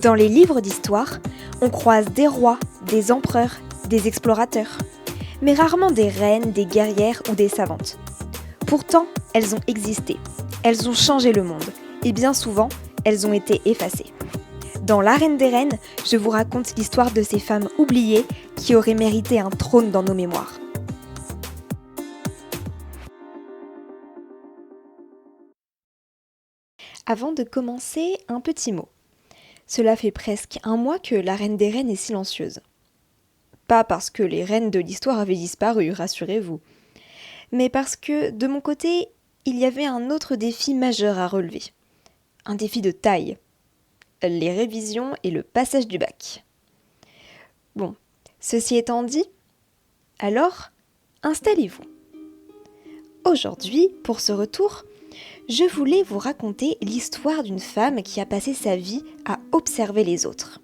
Dans les livres d'histoire, on croise des rois, des empereurs, des explorateurs, mais rarement des reines, des guerrières ou des savantes. Pourtant, elles ont existé, elles ont changé le monde, et bien souvent, elles ont été effacées. Dans La Reine des Reines, je vous raconte l'histoire de ces femmes oubliées qui auraient mérité un trône dans nos mémoires. Avant de commencer, un petit mot. Cela fait presque un mois que La Reine des Reines est silencieuse. Pas parce que les reines de l'histoire avaient disparu, rassurez-vous, mais parce que, de mon côté, il y avait un autre défi majeur à relever. Un défi de taille. Les révisions et le passage du bac. Bon, ceci étant dit, alors, installez-vous. Aujourd'hui, pour ce retour, je voulais vous raconter l'histoire d'une femme qui a passé sa vie à observer les autres.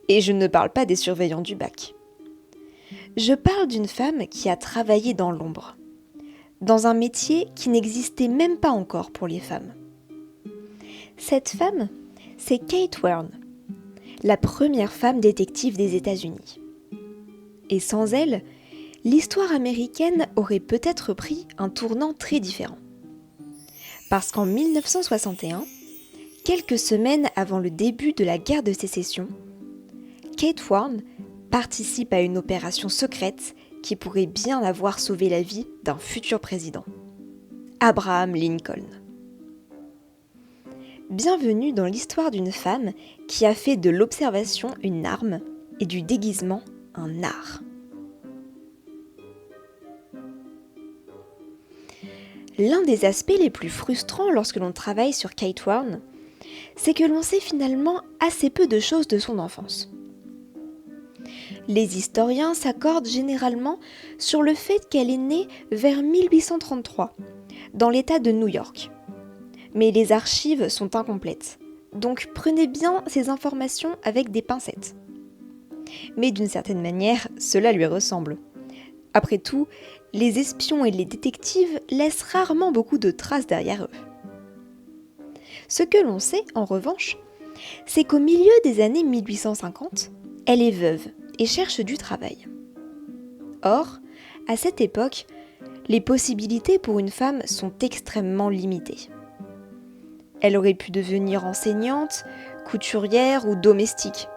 Et je ne parle pas des surveillants du bac. Je parle d'une femme qui a travaillé dans l'ombre, dans un métier qui n'existait même pas encore pour les femmes. Cette femme, c'est Kate Warren, la première femme détective des États-Unis. Et sans elle, l'histoire américaine aurait peut-être pris un tournant très différent. Parce qu'en 1961, quelques semaines avant le début de la guerre de sécession, Kate Warren participe à une opération secrète qui pourrait bien avoir sauvé la vie d'un futur président, Abraham Lincoln. Bienvenue dans l'histoire d'une femme qui a fait de l'observation une arme et du déguisement un art. L'un des aspects les plus frustrants lorsque l'on travaille sur Kate Warren, c'est que l'on sait finalement assez peu de choses de son enfance. Les historiens s'accordent généralement sur le fait qu'elle est née vers 1833, dans l'État de New York. Mais les archives sont incomplètes, donc prenez bien ces informations avec des pincettes. Mais d'une certaine manière, cela lui ressemble. Après tout, les espions et les détectives laissent rarement beaucoup de traces derrière eux. Ce que l'on sait, en revanche, c'est qu'au milieu des années 1850, elle est veuve et cherche du travail. Or, à cette époque, les possibilités pour une femme sont extrêmement limitées. Elle aurait pu devenir enseignante, couturière ou domestique.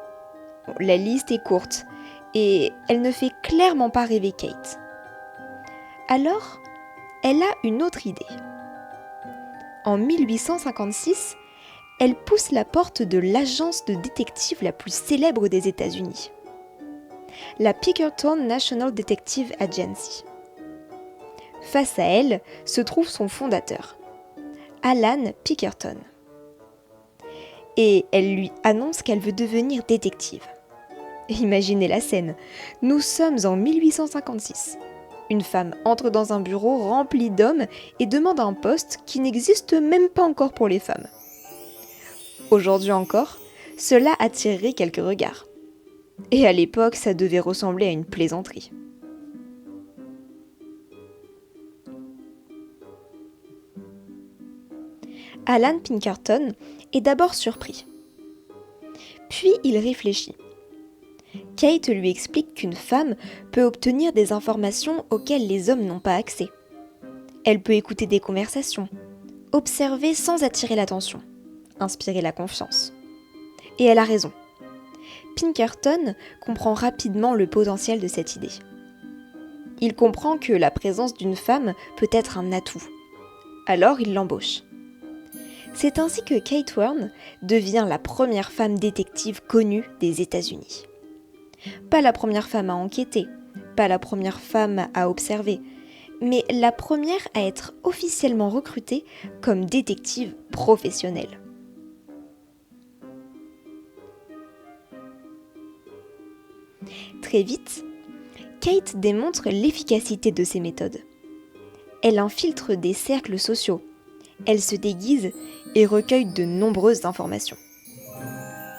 La liste est courte et elle ne fait clairement pas rêver Kate. Alors, elle a une autre idée. En 1856, elle pousse la porte de l'agence de détective la plus célèbre des États-Unis, la Pinkerton National Detective Agency. Face à elle se trouve son fondateur, Alan Pinkerton. Et elle lui annonce qu'elle veut devenir détective. Imaginez la scène, nous sommes en 1856. Une femme entre dans un bureau rempli d'hommes et demande un poste qui n'existe même pas encore pour les femmes. Aujourd'hui encore, cela attirerait quelques regards. Et à l'époque, ça devait ressembler à une plaisanterie. Alan Pinkerton est d'abord surpris. Puis il réfléchit. Kate lui explique qu'une femme peut obtenir des informations auxquelles les hommes n'ont pas accès. Elle peut écouter des conversations, observer sans attirer l'attention, inspirer la confiance. Et elle a raison. Pinkerton comprend rapidement le potentiel de cette idée. Il comprend que la présence d'une femme peut être un atout. Alors il l'embauche. C'est ainsi que Kate Warren devient la première femme détective connue des États-Unis. Pas la première femme à enquêter, pas la première femme à observer, mais la première à être officiellement recrutée comme détective professionnelle. Très vite, Kate démontre l'efficacité de ses méthodes. Elle infiltre des cercles sociaux, elle se déguise et recueille de nombreuses informations.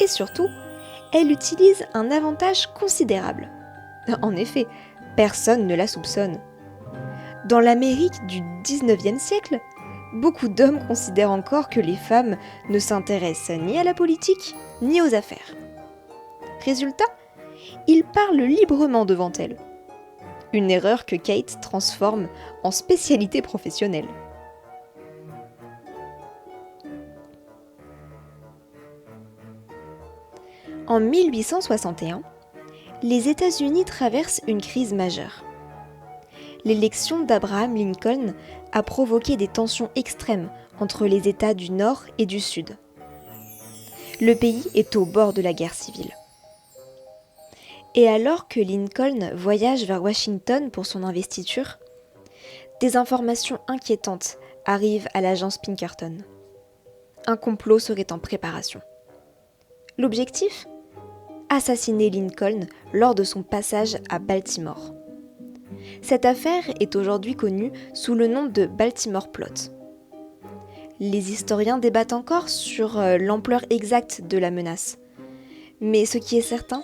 Et surtout, elle utilise un avantage considérable. En effet, personne ne la soupçonne. Dans l'Amérique du 19e siècle, beaucoup d'hommes considèrent encore que les femmes ne s'intéressent ni à la politique, ni aux affaires. Résultat, il parle librement devant elle. Une erreur que Kate transforme en spécialité professionnelle. En 1861, les États-Unis traversent une crise majeure. L'élection d'Abraham Lincoln a provoqué des tensions extrêmes entre les États du Nord et du Sud. Le pays est au bord de la guerre civile. Et alors que Lincoln voyage vers Washington pour son investiture, des informations inquiétantes arrivent à l'agence Pinkerton. Un complot serait en préparation. L'objectif ? Assassiner Lincoln lors de son passage à Baltimore. Cette affaire est aujourd'hui connue sous le nom de Baltimore Plot. Les historiens débattent encore sur l'ampleur exacte de la menace. Mais ce qui est certain,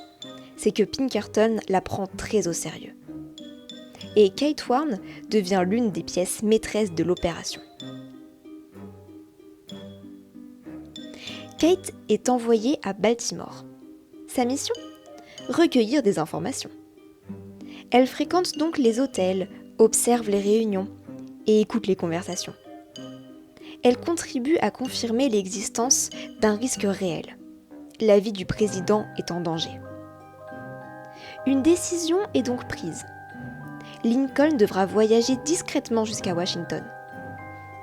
c'est que Pinkerton la prend très au sérieux. Et Kate Warne devient l'une des pièces maîtresses de l'opération. Kate est envoyée à Baltimore. Sa mission ? Recueillir des informations. Elle fréquente donc les hôtels, observe les réunions et écoute les conversations. Elle contribue à confirmer l'existence d'un risque réel. La vie du président est en danger. Une décision est donc prise. Lincoln devra voyager discrètement jusqu'à Washington.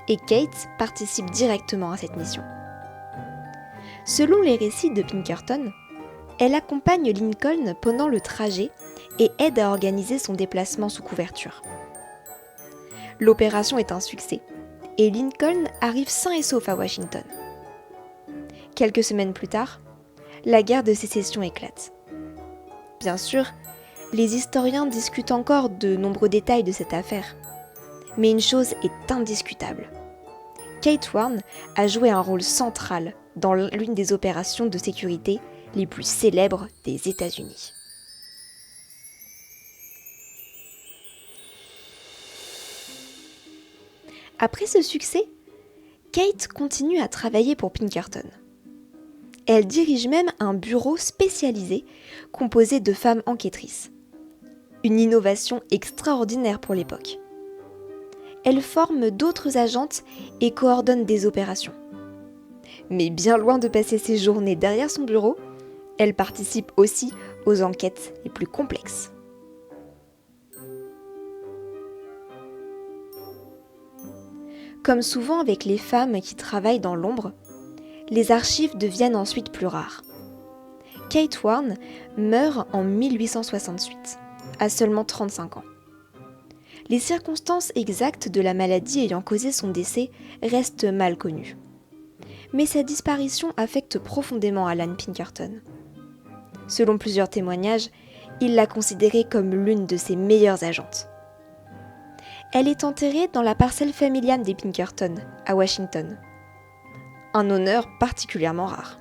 Et Kate participe directement à cette mission. Selon les récits de Pinkerton, elle accompagne Lincoln pendant le trajet et aide à organiser son déplacement sous couverture. L'opération est un succès et Lincoln arrive sain et sauf à Washington. Quelques semaines plus tard, la guerre de sécession éclate. Bien sûr, les historiens discutent encore de nombreux détails de cette affaire. Mais une chose est indiscutable. Kate Warne a joué un rôle central dans l'une des opérations de sécurité les plus célèbres des États-Unis. Après ce succès, Kate continue à travailler pour Pinkerton. Elle dirige même un bureau spécialisé composé de femmes enquêtrices. Une innovation extraordinaire pour l'époque. Elle forme d'autres agentes et coordonne des opérations. Mais bien loin de passer ses journées derrière son bureau, elle participe aussi aux enquêtes les plus complexes. Comme souvent avec les femmes qui travaillent dans l'ombre, les archives deviennent ensuite plus rares. Kate Warne meurt en 1868, à seulement 35 ans. Les circonstances exactes de la maladie ayant causé son décès restent mal connues. Mais sa disparition affecte profondément Alan Pinkerton. Selon plusieurs témoignages, il l'a considérée comme l'une de ses meilleures agentes. Elle est enterrée dans la parcelle familiale des Pinkerton, à Washington. Un honneur particulièrement rare.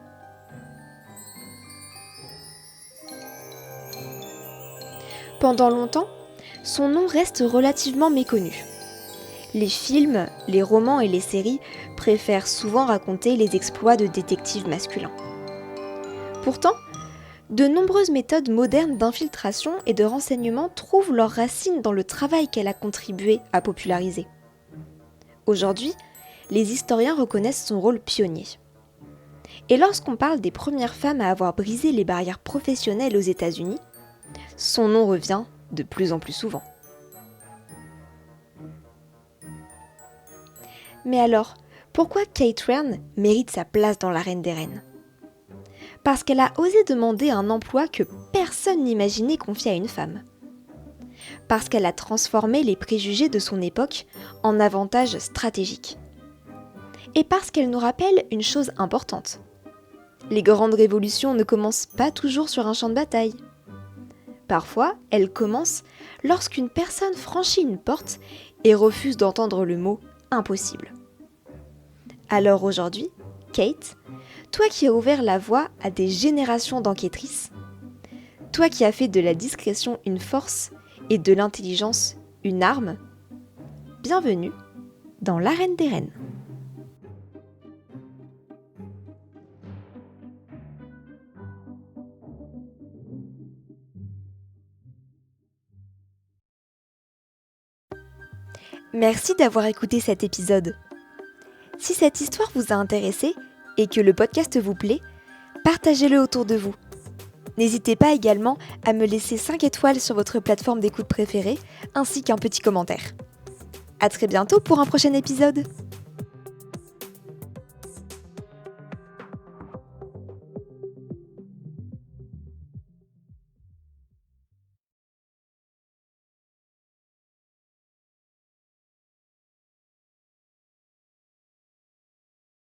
Pendant longtemps, son nom reste relativement méconnu. Les films, les romans et les séries préfèrent souvent raconter les exploits de détectives masculins. Pourtant, de nombreuses méthodes modernes d'infiltration et de renseignement trouvent leurs racines dans le travail qu'elle a contribué à populariser. Aujourd'hui, les historiens reconnaissent son rôle pionnier. Et lorsqu'on parle des premières femmes à avoir brisé les barrières professionnelles aux États-Unis, son nom revient de plus en plus souvent. Mais alors, pourquoi Kate Warne mérite sa place dans l'arène des reines ? Parce qu'elle a osé demander un emploi que personne n'imaginait confier à une femme. Parce qu'elle a transformé les préjugés de son époque en avantages stratégiques. Et parce qu'elle nous rappelle une chose importante. Les grandes révolutions ne commencent pas toujours sur un champ de bataille. Parfois, elles commencent lorsqu'une personne franchit une porte et refuse d'entendre le mot « impossible ». Alors aujourd'hui, Kate, toi qui as ouvert la voie à des générations d'enquêtrices, toi qui as fait de la discrétion une force et de l'intelligence une arme, bienvenue dans l'arène des reines. Merci d'avoir écouté cet épisode. Si cette histoire vous a intéressé et que le podcast vous plaît, partagez-le autour de vous. N'hésitez pas également à me laisser 5 étoiles sur votre plateforme d'écoute préférée, ainsi qu'un petit commentaire. À très bientôt pour un prochain épisode.